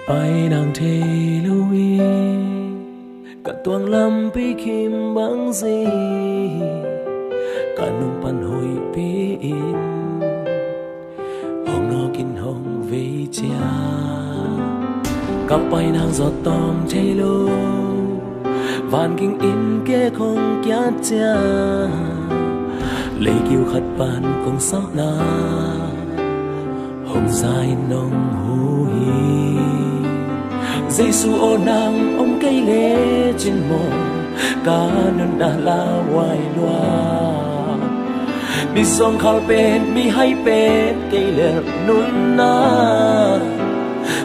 bay nàng thề lưu ý cả tuang lâm bi kim băng gì cả nung pan hồi bi in hong nó kinh hong về cha cả bay nàng giọt tom thề lưu van kinh in kia không kia cha lấy kiêu khát bàn không sao na hồng dài nồng hú hi Giêsu ô nàng ông cây lê trên mồm cá nương đã la hoài loa mi song khal bên mi hay bên cây lê nun na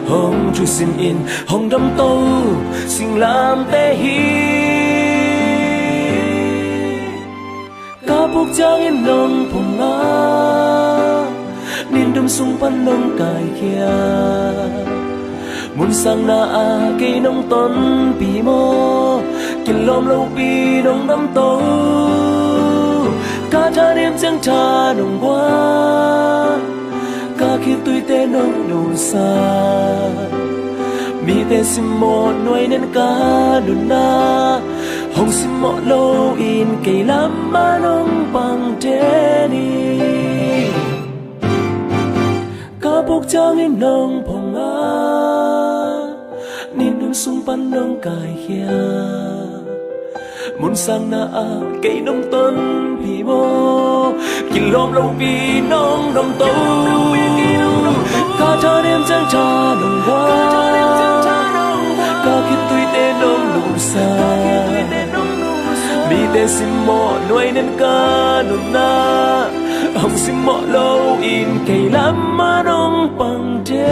hồng chu xin in hồng đâm tô xin làm tê hi cá buộc trang in nông phồng ngã nín đâm sung pan nông cài kia muốn sang na cây nông tôn bì mô kinh lom lâu bì nông đâm tô cá cha đêm chẳng cha nông qua cá khi tôi tê nông đủ xa mi tê sim mô nuôi nên cá đủ na hồng sim mô lâu in cây lắm mà nông bằng thế đi cá buộc trang in nông phồng nín đêm sung pan nông cài kia muốn sang na cây nông tôn bì mô kinh lom lâu bì nông đâm tô cá cha đêm chẳng cha nông hoa cá khi tôi tê nông đủ xa mi tê sim mô nuôi nên cá nông na hồng sim mô lâu in cây lắm mà nông bằng thế